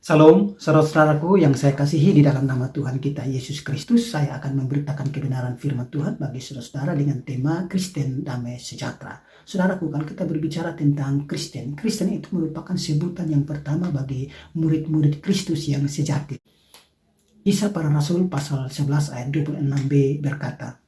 Salam, saudara-saudaraku yang saya kasihi di dalam nama Tuhan kita Yesus Kristus. Saya akan memberitakan kebenaran firman Tuhan bagi saudara-saudara dengan tema Kristen Damai Sejahtera. Saudaraku, kalau kita berbicara tentang Kristen, Kristen itu merupakan sebutan yang pertama bagi murid-murid Kristus yang sejati. Kisah Para Rasul pasal 11 ayat 26b berkata,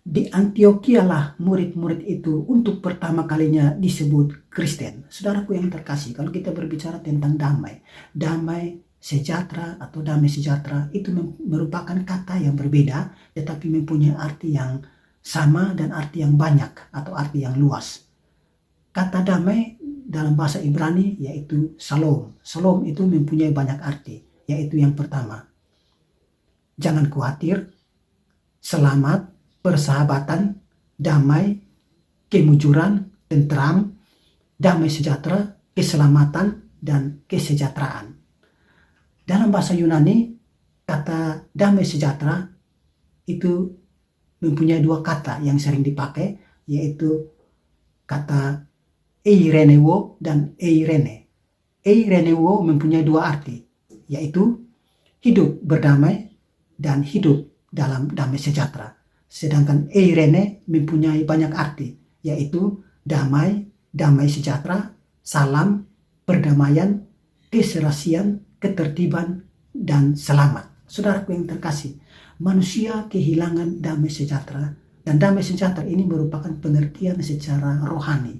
di Antiokhia lah murid-murid itu untuk pertama kalinya disebut Kristen. Saudaraku yang terkasih, kalau kita berbicara tentang damai sejahtera atau damai sejahtera itu merupakan kata yang berbeda tetapi mempunyai arti yang sama dan arti yang banyak atau arti yang luas. Kata damai dalam bahasa Ibrani yaitu Shalom. Shalom itu mempunyai banyak arti, yaitu yang pertama, jangan khawatir, selamat, persahabatan, damai, kemujuran, tentram, damai sejahtera, keselamatan, dan kesejahteraan. Dalam bahasa Yunani, kata damai sejahtera itu mempunyai dua kata yang sering dipakai, yaitu kata eirenewo dan eirene. Eirenewo mempunyai dua arti, yaitu hidup berdamai dan hidup dalam damai sejahtera. Sedangkan eirene mempunyai banyak arti, yaitu damai, damai sejahtera, salam, perdamaian, keserasian, ketertiban, dan selamat. Saudaraku yang terkasih, manusia kehilangan damai sejahtera, dan damai sejahtera ini merupakan pengertian secara rohani.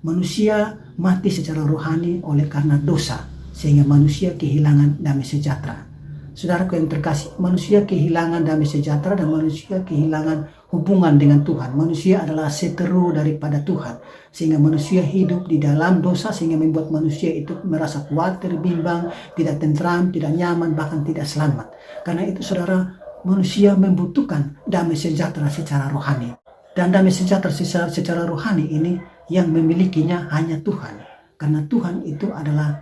Manusia mati secara rohani oleh karena dosa, sehingga manusia kehilangan damai sejahtera. Saudaraku yang terkasih, manusia kehilangan damai sejahtera dan manusia kehilangan hubungan dengan Tuhan. Manusia adalah seteru daripada Tuhan, sehingga manusia hidup di dalam dosa, sehingga membuat manusia itu merasa khawatir, bimbang, tidak tentram, tidak nyaman, bahkan tidak selamat. Karena itu saudara, manusia membutuhkan damai sejahtera secara rohani. Dan damai sejahtera secara rohani ini yang memilikinya hanya Tuhan. Karena Tuhan itu adalah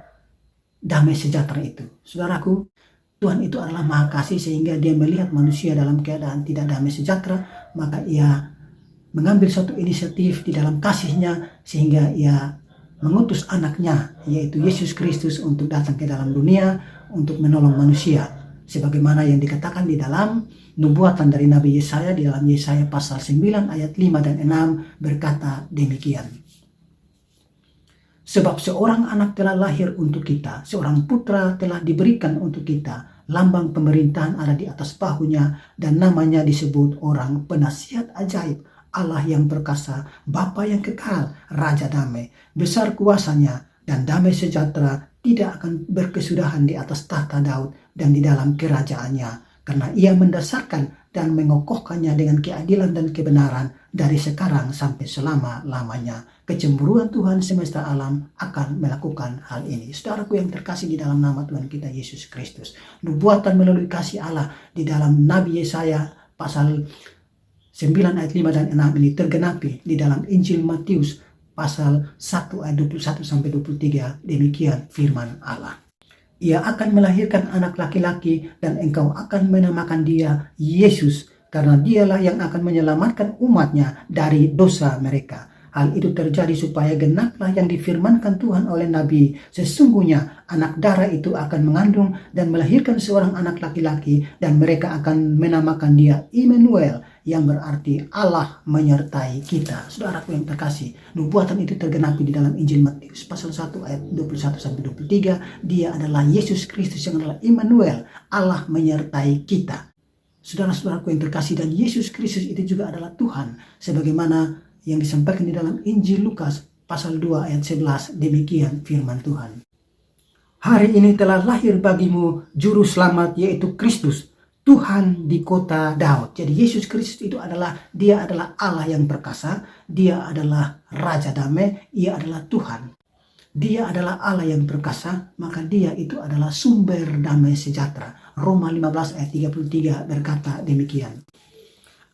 damai sejahtera itu. Saudaraku, Tuhan itu adalah Maha Kasih, sehingga dia melihat manusia dalam keadaan tidak damai sejahtera, maka ia mengambil suatu inisiatif di dalam kasihnya, sehingga ia mengutus anaknya, yaitu Yesus Kristus, untuk datang ke dalam dunia untuk menolong manusia. Sebagaimana yang dikatakan di dalam nubuatan dari Nabi Yesaya, di dalam Yesaya pasal 9 ayat 5 dan 6 berkata demikian. Sebab seorang anak telah lahir untuk kita, seorang putra telah diberikan untuk kita, lambang pemerintahan ada di atas bahunya, dan namanya disebut orang penasihat ajaib, Allah yang perkasa, Bapa yang kekal, Raja damai. Besar kuasanya dan damai sejahtera tidak akan berkesudahan di atas tahta Daud dan di dalam kerajaannya, karena ia mendasarkan dan mengokohkannya dengan keadilan dan kebenaran dari sekarang sampai selama-lamanya. Kecemburuan Tuhan semesta alam akan melakukan hal ini. Saudaraku yang terkasih di dalam nama Tuhan kita Yesus Kristus, nubuatan melalui kasih Allah di dalam Nabi Yesaya pasal 9 ayat 5 dan 6 ini tergenapi di dalam Injil Matius pasal 1 ayat 21 sampai 23. Demikian firman Allah. Ia akan melahirkan anak laki-laki dan engkau akan menamakan dia Yesus, karena dialah yang akan menyelamatkan umatnya dari dosa mereka. Hal itu terjadi supaya genaplah yang difirmankan Tuhan oleh Nabi. Sesungguhnya anak darah itu akan mengandung dan melahirkan seorang anak laki-laki, dan mereka akan menamakan dia Immanuel, yang berarti Allah menyertai kita. Saudaraku yang terkasih, nubuatan itu tergenapi di dalam Injil Matius pasal 1 ayat 21 sampai 23. Dia adalah Yesus Kristus yang adalah Immanuel, Allah menyertai kita. Saudara-saudaraku yang terkasih, dan Yesus Kristus itu juga adalah Tuhan, sebagaimana yang disampaikan di dalam Injil Lukas pasal 2 ayat 11. Demikian firman Tuhan. Hari ini telah lahir bagimu juru selamat, yaitu Kristus, Tuhan di kota Daud. Jadi Yesus Kristus itu dia adalah Allah yang perkasa, dia adalah Raja damai, ia adalah Tuhan. Dia adalah Allah yang perkasa, maka dia itu adalah sumber damai sejahtera. Roma 15 ayat 33 berkata demikian.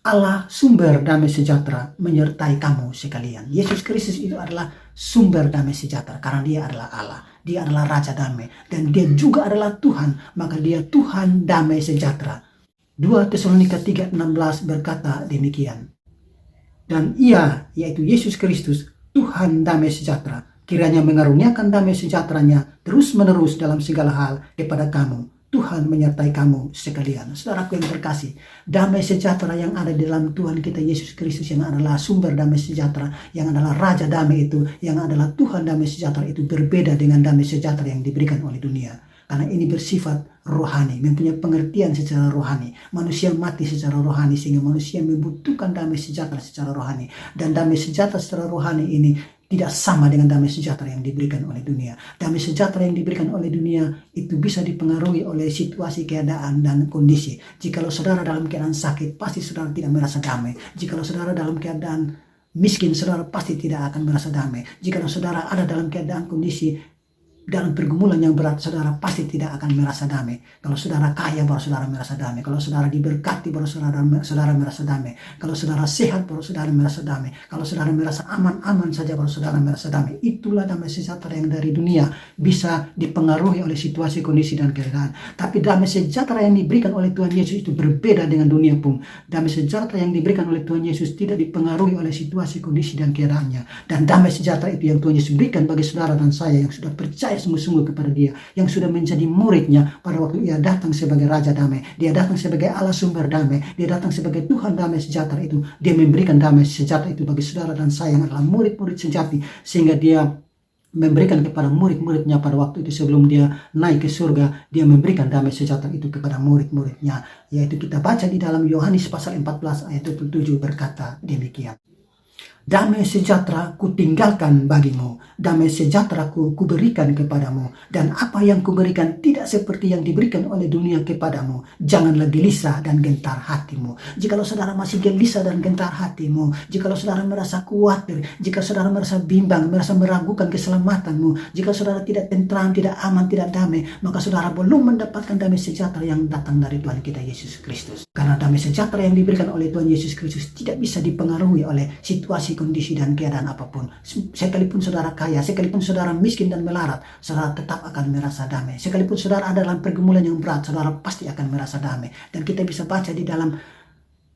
Allah sumber damai sejahtera menyertai kamu sekalian. Yesus Kristus itu adalah sumber damai sejahtera karena dia adalah Allah. Dia adalah Raja damai dan dia juga adalah Tuhan, maka dia Tuhan damai sejahtera. 2 Tesalonika 3:16 berkata demikian. Dan ia, yaitu Yesus Kristus, Tuhan damai sejahtera, kiranya mengaruniakan damai sejahteranya terus-menerus dalam segala hal kepada kamu. Tuhan menyertai kamu sekalian. Saudaraku yang terkasih, damai sejahtera yang ada di dalam Tuhan kita Yesus Kristus, yang adalah sumber damai sejahtera, yang adalah Raja damai itu, yang adalah Tuhan damai sejahtera itu, berbeda dengan damai sejahtera yang diberikan oleh dunia. Karena ini bersifat rohani, mempunyai pengertian secara rohani. Manusia mati secara rohani, sehingga manusia membutuhkan damai sejahtera secara rohani. Dan damai sejahtera secara rohani ini tidak sama dengan damai sejahtera yang diberikan oleh dunia. Damai sejahtera yang diberikan oleh dunia itu bisa dipengaruhi oleh situasi, keadaan, dan kondisi. Jikalau saudara dalam keadaan sakit, pasti saudara tidak merasa damai. Jikalau saudara dalam keadaan miskin, saudara pasti tidak akan merasa damai. Jikalau saudara ada dalam keadaan kondisi dalam pergumulan yang berat, saudara pasti tidak akan merasa damai. Kalau saudara kaya, baru saudara merasa damai. Kalau saudara diberkati, baru saudara merasa damai. Kalau saudara sehat, baru saudara merasa damai. Kalau saudara merasa aman-aman saja, baru saudara merasa damai. Itulah damai sejahtera yang dari dunia, bisa dipengaruhi oleh situasi, kondisi, dan keadaan. Tapi damai sejahtera yang diberikan oleh Tuhan Yesus itu berbeda dengan dunia pun. Damai sejahtera yang diberikan oleh Tuhan Yesus tidak dipengaruhi oleh situasi, kondisi, dan keadaannya. Dan damai sejahtera itu yang Tuhan Yesus berikan bagi saudara dan saya yang sudah percaya sungguh-sungguh kepada Dia, yang sudah menjadi muridnya pada waktu Ia datang sebagai Raja damai, Dia datang sebagai Allah sumber damai, Dia datang sebagai Tuhan damai sejahtera itu. Dia memberikan damai sejahtera itu bagi saudara dan saya yang adalah murid-murid sejati, sehingga Dia memberikan kepada murid-muridnya pada waktu itu sebelum Dia naik ke surga. Dia memberikan damai sejahtera itu kepada murid-muridnya, yaitu kita baca di dalam Yohanes pasal 14 ayat 27 berkata demikian. Damai sejahtera kutinggalkan bagimu, damai sejahtera kuberikan kepadamu, dan apa yang kuberikan tidak seperti yang diberikan oleh dunia kepadamu. Janganlah gelisah dan gentar hatimu. Jikalau saudara masih gelisah dan gentar hatimu, jikalau saudara merasa khawatir, jika saudara merasa bimbang, merasa meragukan keselamatanmu, jika saudara tidak tentram, tidak aman, tidak damai, maka saudara belum mendapatkan damai sejahtera yang datang dari Tuhan kita Yesus Kristus. Karena damai sejahtera yang diberikan oleh Tuhan Yesus Kristus tidak bisa dipengaruhi oleh situasi, kondisi, dan keadaan apapun. Sekalipun saudara kaya, sekalipun saudara miskin dan melarat, saudara tetap akan merasa damai. Sekalipun saudara ada dalam pergumulan yang berat, saudara pasti akan merasa damai. Dan kita bisa baca di dalam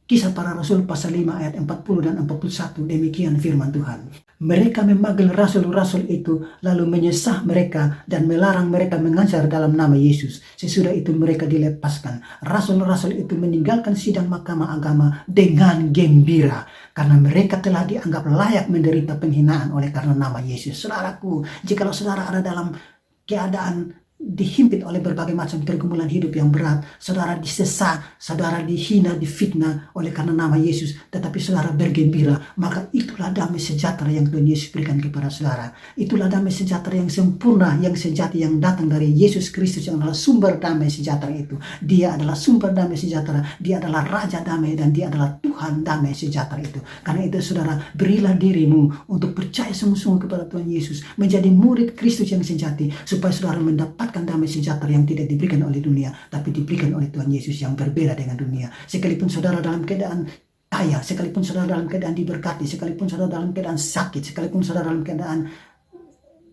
Kisah Para Rasul pasal 5 ayat 40 dan 41, demikian firman Tuhan. Mereka memanggil rasul-rasul itu, lalu menyesah mereka dan melarang mereka mengajar dalam nama Yesus. Sesudah itu mereka dilepaskan. Rasul-rasul itu meninggalkan sidang mahkamah agama dengan gembira, karena mereka telah dianggap layak menderita penghinaan oleh karena nama Yesus. Saudaraku, jikalau saudara ada dalam keadaan dihimpit oleh berbagai macam pergumulan hidup yang berat, saudara disesat, saudara dihina, difitnah oleh karena nama Yesus, tetapi saudara bergembira, maka itulah damai sejahtera yang Tuhan Yesus berikan kepada saudara. Itulah damai sejahtera yang sempurna, yang sejati, yang datang dari Yesus Kristus, yang adalah sumber damai sejahtera itu. Dia adalah sumber damai sejahtera, Dia adalah Raja damai, dan Dia adalah Tuhan damai sejahtera itu. Karena itu saudara, berilah dirimu untuk percaya sungguh-sungguh kepada Tuhan Yesus, menjadi murid Kristus yang sejati, supaya saudara mendapatkan damai sejahtera yang tidak diberikan oleh dunia, tapi diberikan oleh Tuhan Yesus yang berbeda dengan dunia. Sekalipun saudara dalam keadaan kaya, sekalipun saudara dalam keadaan diberkati, sekalipun saudara dalam keadaan sakit, sekalipun saudara dalam keadaan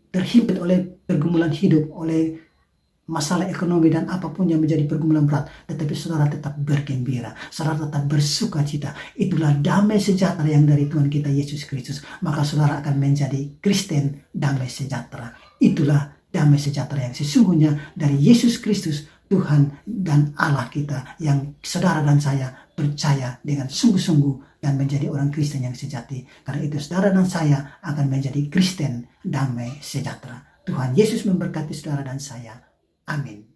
terhimpit oleh pergumulan hidup, oleh masalah ekonomi dan apapun yang menjadi pergumulan berat, tetapi saudara tetap bergembira, saudara tetap bersuka cita. Itulah damai sejahtera yang dari Tuhan kita Yesus Kristus. Maka saudara akan menjadi Kristen damai sejahtera. Itulah damai sejahtera yang sesungguhnya dari Yesus Kristus, Tuhan dan Allah kita, yang saudara dan saya percaya dengan sungguh-sungguh dan menjadi orang Kristen yang sejati. Karena itu saudara dan saya akan menjadi Kristen damai sejahtera. Tuhan Yesus memberkati saudara dan saya. Amin.